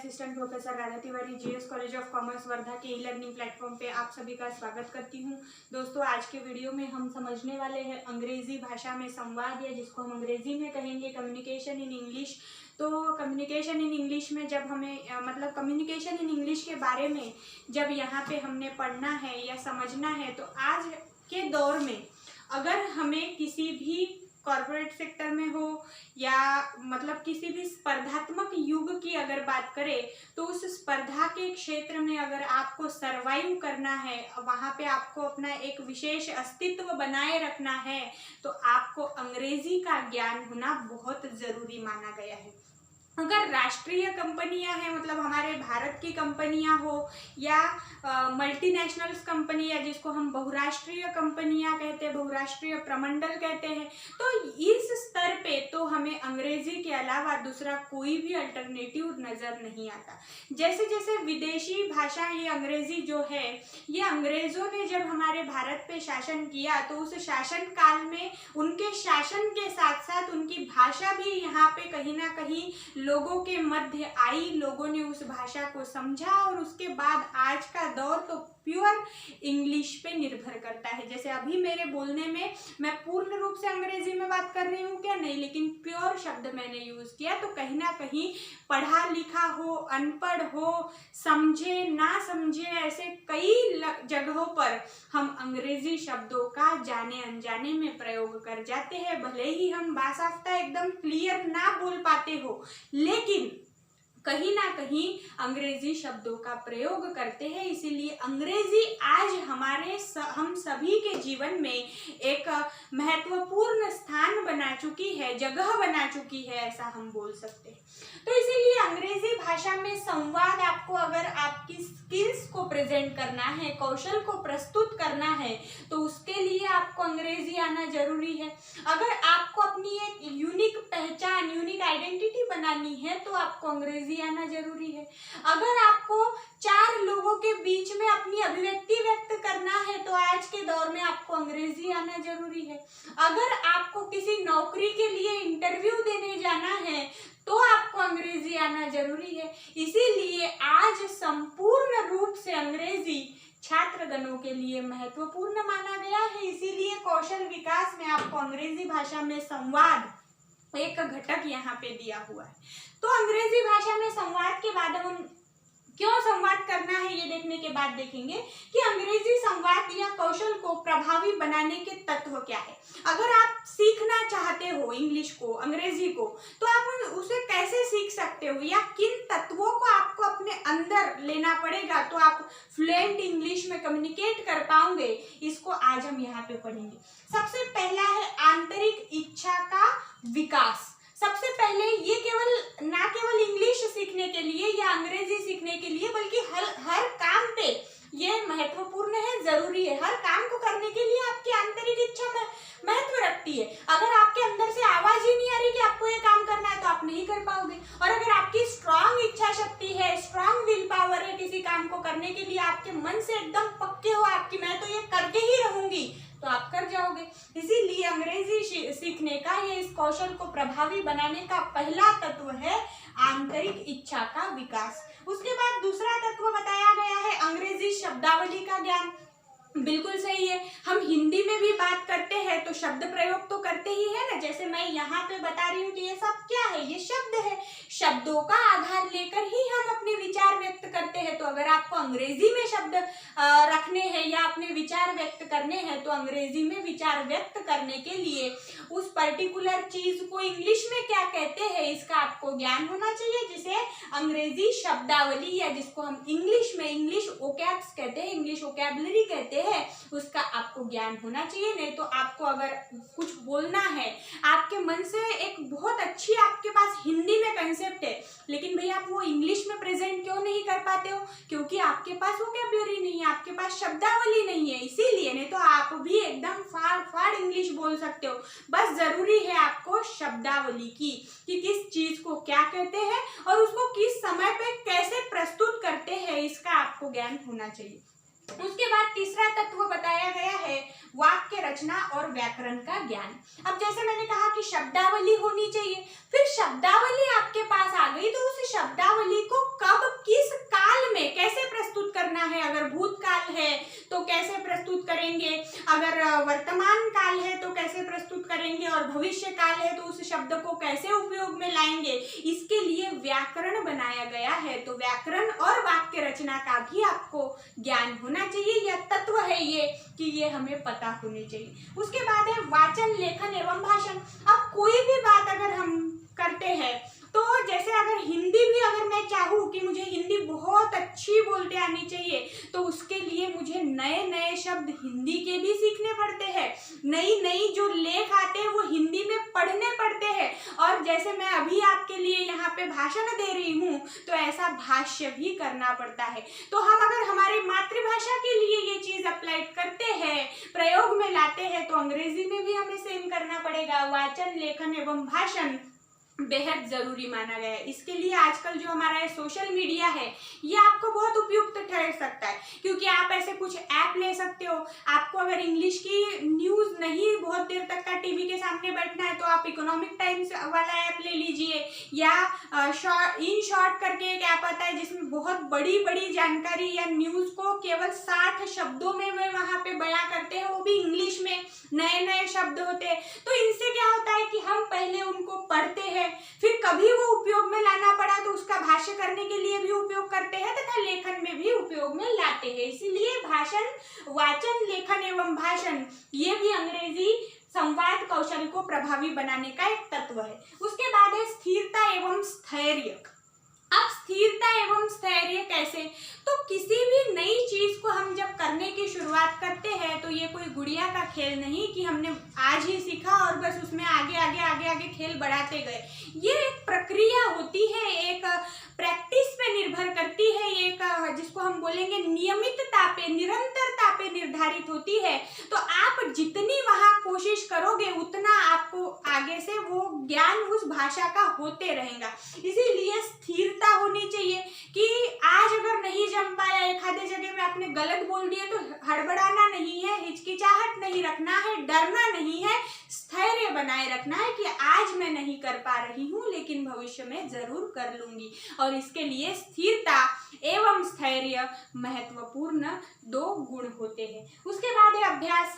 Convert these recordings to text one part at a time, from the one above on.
Assistant professor Radha Tiwari GS college of commerce Wardha के e learning platform पे आप सभी का स्वागत करती हूँ। दोस्तों, आज के वीडियो में हम समझने वाले हैं अंग्रेजी भाषा में संवाद, या जिसको हम अंग्रेजी में कहेंगे कम्युनिकेशन इन इंग्लिश। तो कम्युनिकेशन इन इंग्लिश में जब हमें कम्युनिकेशन इन इंग्लिश के बारे में जब यहाँ पे हमने पढ़ना है या समझना है, तो आज के दौर में अगर हमें किसी भी कॉर्पोरेट सेक्टर में हो या किसी भी स्पर्धात्मक युग की अगर बात करें, तो उस स्पर्धा के क्षेत्र में अगर आपको सरवाइव करना है, वहाँ पे आपको अपना एक विशेष अस्तित्व बनाए रखना है, तो आपको अंग्रेजी का ज्ञान होना बहुत ज़रूरी माना गया है। अगर राष्ट्रीय कंपनियां हैं, हमारे भारत की कंपनियां हो या मल्टीनेशनल्स कंपनी, या जिसको हम बहुराष्ट्रीय कंपनियां कहते हैं, बहुराष्ट्रीय प्रमंडल कहते हैं, तो इस स्तर पे तो हमें अंग्रेजी के अलावा दूसरा कोई भी अल्टरनेटिव नज़र नहीं आता। जैसे जैसे विदेशी भाषा ये अंग्रेजी जो है, ये अंग्रेज़ों ने जब हमारे भारत पे शासन किया, तो उस शासन काल में उनके शासन के साथ साथ उनकी भाषा भी यहाँ पे कहीं ना कहीं लोगों के मध्य आई, लोगों ने उस भाषा को समझा, और उसके बाद आज का दौर तो प्योर इंग्लिश पे निर्भर करता है। जैसे अभी मेरे बोलने में मैं पूर्ण रूप से अंग्रेजी में बात कर रही हूँ क्या? नहीं, लेकिन प्योर शब्द मैंने यूज़ किया, तो कहीं ना कहीं पढ़ा लिखा हो, अनपढ़ हो, समझे ना समझे, ऐसे कई जगहों पर हम अंग्रेजी शब्दों का जाने अनजाने में प्रयोग कर जाते हैं। भले ही हम बासाफ्ता एकदम क्लियर ना बोल पाते हो, लेकिन कहीं ना कहीं अंग्रेजी शब्दों का प्रयोग करते हैं। इसीलिए अंग्रेजी आज हम सभी के जीवन में एक महत्वपूर्ण स्थान बना चुकी है, जगह बना चुकी है, ऐसा हम बोल सकते हैं। तो इसीलिए अंग्रेजी भाषा में संवाद, आपको अगर आपकी स्किल्स को प्रेजेंट करना है, कौशल को प्रस्तुत करना है, तो उसके लिए आपको अंग्रेजी आना जरूरी है। अगर आपको अपनी एक यूनिक पहचान, यूनिक आइडेंटिटी बनानी है, तो आपको अंग्रेजी आना जरूरी है। अगर आपको चार लोगों के बीच में अपनी अभिव्यक्ति व्यक्त करना है, तो आज के दौर में आपको अंग्रेजी आना जरूरी है। अगर आपको किसी नौकरी के लिए इंटरव्यू देने जाना है, तो आपको अंग्रेजी आना जरूरी है। इसीलिए आज संपूर्ण रूप से अंग्रेजी छात्रगणों के लिए महत्वपूर्ण माना गया है। इसीलिए कौशल विकास में आपको अंग्रेजी भाषा में संवाद एक घटक यहाँ पे दिया हुआ है। तो अंग्रेजी भाषा में संवाद के बाद हम क्यों संवाद करना है, ये देखने के बाद देखेंगे कि अंग्रेजी संवाद या कौशल को प्रभावी बनाने के तत्व क्या है। अगर आप सीखना चाहते हो इंग्लिश को, अंग्रेजी को, तो आप उसे कैसे सीख सकते हो, या किन तत्वों को आपको अपने अंदर लेना पड़ेगा, तो आप फ्लुएंट इंग्लिश में कम्युनिकेट कर पाओगे, इसको आज हम यहाँ पे पढ़ेंगे। सबसे पहला है आंतरिक इच्छा का विकास। सबसे पहले ये ना केवल इंग्लिश सीखने के लिए या अंग्रेजी सीखने के लिए, बल्कि हर काम पे ये महत्वपूर्ण है, जरूरी है। हर काम को करने के लिए आपकी आंतरिक इच्छा महत्व रखती है। अगर आपके अंदर से आवाज ही नहीं आ रही कि आपको ये काम करना है, तो आप नहीं कर पाओगे। और अगर आपकी स्ट्रांग इच्छा शक्ति है, स्ट्रांग विल पावर है किसी काम को करने के लिए, आपके मन से एकदम पक्के हो आपकी, मैं तो ये करके ही रहूंगी, तो आप कर जाओगे। इसीलिए अंग्रेजी सीखने का, ये इस कौशल को प्रभावी बनाने का पहला तत्व है आंतरिक इच्छा का विकास। उसके बाद दूसरा तत्व बताया गया है अंग्रेजी शब्दावली का ज्ञान। बिल्कुल सही है, हम हिंदी में भी बात करते हैं तो शब्द प्रयोग तो करते ही है ना। जैसे मैं यहाँ पे बता रही हूँ कि ये सब क्या है, ये शब्द है। शब्दों का आधार लेकर ही हम अपने विचार व्यक्त करते हैं। तो अगर आपको अंग्रेजी में शब्द रखने हैं या अपने विचार व्यक्त करने हैं, तो अंग्रेजी में विचार व्यक्त करने के लिए उस पर्टिकुलर चीज को इंग्लिश में क्या कहते हैं, इसका आपको ज्ञान होना चाहिए, जिसे अंग्रेजी शब्दावली, या जिसको हम इंग्लिश में इंग्लिश वोकैब्स कहते हैं, इंग्लिश वोकैबुलरी कहते हैं, उसका आपको ज्ञान होना चाहिए। नहीं तो आपको अगर कुछ बोलना है, आपके मन से एक बहुत अच्छी आपके पास हिंदी में कंसेप्ट है, लेकिन भैया आप वो इंग्लिश में प्रेजेंट क्यों नहीं कर पाते हो? क्योंकि आपके पास वोकैबुलरी नहीं है, आपके पास शब्दावली नहीं है, इसीलिए। नहीं तो आप भी एकदम फाड़ इंग्लिश बोल सकते हो। बस जरूरी है आपको शब्दावली की, कि किस चीज को क्या कहते हैं और उसको किस समय पे कैसे प्रस्तुत करते हैं, इसका आपको ज्ञान होना चाहिए। उसके बाद तीसरा तत्व बताया गया है वाक्य रचना और व्याकरण का ज्ञान। अब जैसे मैंने कहा कि शब्दावली होनी चाहिए, फिर शब्दावली आपके पास आ गई तो उस शब्दावली को कब किस काल में कैसे प्रस्तुत करना है। अगर भूतकाल है तो कैसे प्रस्तुत करेंगे, अगर वर्तमान काल है तो कैसे प्रस्तुत करेंगे, और भविष्य काल है तो उस शब्द को कैसे उपयोग में लाएंगे, इसके लिए व्याकरण बनाया गया है। तो व्याकरण और वाक्य रचना का भी आपको ज्ञान होना चाहिए, यह तत्व है ये कि ये हमें पता होनी चाहिए। उसके बाद है वाचन लेखन एवं भाषण। अब कोई भी बात अगर हम करते हैं तो जैसे अगर हिंदी भी अगर मैं चाहूँ कि मुझे हिंदी बहुत अच्छी बोलते आनी चाहिए तो उसके लिए मुझे नए नए शब्द हिंदी के भी सीखने पड़ते हैं, नई नई जो लेख आते हैं वो हिंदी में पढ़ने पड़ते हैं। और जैसे मैं अभी आपके लिए यहाँ पे भाषण दे रही हूँ तो ऐसा भाष्य भी करना पड़ता है। तो हम अगर हमारी मातृभाषा के लिए ये चीज अप्लाई करते हैं, प्रयोग में लाते हैं, तो अंग्रेजी में भी हमें सेम करना पड़ेगा। वाचन लेखन एवं भाषण बेहद जरूरी माना गया है। इसके लिए आजकल जो हमारा ये सोशल मीडिया है ये आपको बहुत उपयुक्त ठहर सकता है, क्योंकि आप ऐसे कुछ ऐप ले सकते हो। आपको अगर इंग्लिश की न्यूज़ नहीं बहुत देर तक का टीवी के सामने बैठना है तो आप इकोनॉमिक टाइम्स वाला ऐप ले लीजिए, या इन शॉर्ट करके एक ऐप आता है जिसमें बहुत बड़ी बड़ी जानकारी या न्यूज़ को केवल 60 शब्दों में वे वहाँ पे बयां करते हैं, वो भी इंग्लिश में, नए नए शब्द होते हैं। तो इनसे क्या होता है कि हम पहले उनको पढ़ते हैं, फिर कभी वो उपयोग में लाना पड़ा तो उसका भाष्य करने के लिए भी उपयोग करते हैं तथा लेखन में भी उपयोग में लाते हैं। इसीलिए भाषण, वाचन लेखन एवं भाषण ये भी अंग्रेजी संवाद कौशल को प्रभावी बनाने का एक तत्व है। उसके बाद है स्थिरता एवं स्थैर्य। अब स्थिरता एवं स्थैर्य कैसे, तो किसी भी नई चीज को हम जब करने की शुरुआत करते हैं तो ये कोई गुड़िया का खेल नहीं कि हमने आज ही सीखा और बस उसमें आगे आगे आगे आगे खेल बढ़ाते गए। ये एक प्रक्रिया होती है, एक प्रैक्टिस पे निर्भर करती है, एक जिसको हम बोलेंगे नियमितता पे, निरंतरता पे निर्धारित होती है। तो आप जितनी वहां कोशिश करोगे उतना आपको आगे से वो ज्ञान उस भाषा का होते रहेगा। इसीलिए स्थिरता होनी चाहिए कि आज अगर नहीं जम पाया, एक आधे जगह में आपने गलत बोल दिया तो हड़बड़ाना नहीं है, हिचकिचाहट नहीं रखना है, डरना नहीं है, स्थैर्य बनाए रखना है कि आज मैं नहीं कर पा रही हूँ लेकिन भविष्य में जरूर कर लूंगी। और इसके लिए स्थिरता एवं स्थैर्य महत्वपूर्ण 2 गुण होते हैं। उसके बाद है अभ्यास।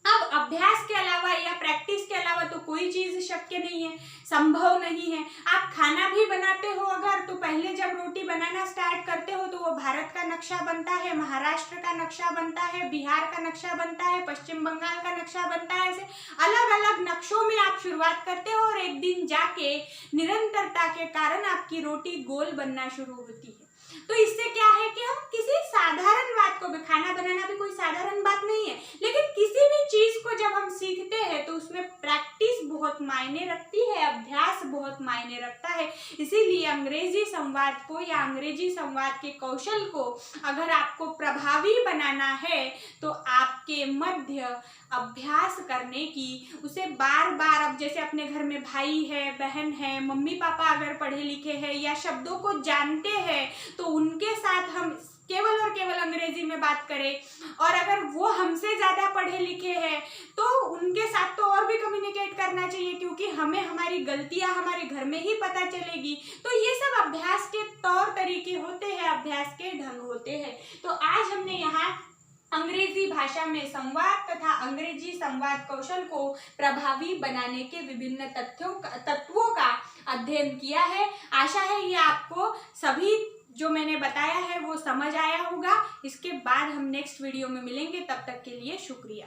अब अभ्यास के अलावा या प्रैक्टिस के अलावा तो कोई चीज शक्य नहीं है, संभव नहीं है। आप खाना भी बनाते हो अगर तो पहले जब रोटी बनाना स्टार्ट करते हो तो वो भारत का नक्शा बनता है, महाराष्ट्र का नक्शा बनता है, बिहार का नक्शा बनता है, पश्चिम बंगाल का नक्शा बनता है। ऐसे अलग अलग नक्शों में आप शुरुआत करते हो और एक दिन जाके निरंतरता के कारण आपकी रोटी गोल बनना शुरू होती है। तो इससे क्या है कि हम किसी साधारण बात को भी, खाना बनाना भी कोई साधारण बात नहीं है, लेकिन किसी भी चीज को जब हम सीखते हैं तो उसमें प्रैक्टिस बहुत मायने रखती है, अभ्यास बहुत मायने रखता है। इसीलिए अंग्रेजी संवाद को या अंग्रेजी संवाद के कौशल को अगर आपको प्रभावी बनाना है तो आपके मध्य अभ्यास करने की, उसे बार बार, अब जैसे अपने घर में भाई है, बहन है, मम्मी पापा अगर पढ़े लिखे हैं या शब्दों को जानते हैं तो उनके साथ हम केवल और केवल अंग्रेजी में बात करें, और अगर वो हमसे ज्यादा पढ़े लिखे हैं तो उनके साथ तो और भी कम्युनिकेट करना चाहिए, क्योंकि हमें हमारी गलतियां हमारे घर में ही पता चलेगी। तो ये सब अभ्यास के तौर तरीके होते हैं, अभ्यास के ढंग होते हैं। तो आज हमने यहाँ अंग्रेजी भाषा में संवाद तथा अंग्रेजी संवाद कौशल को प्रभावी बनाने के विभिन्न तत्वों का अध्ययन किया है। आशा है ये आपको सभी जो मैंने बताया है वो समझ आया होगा। इसके बाद हम नेक्स्ट वीडियो में मिलेंगे, तब तक के लिए शुक्रिया।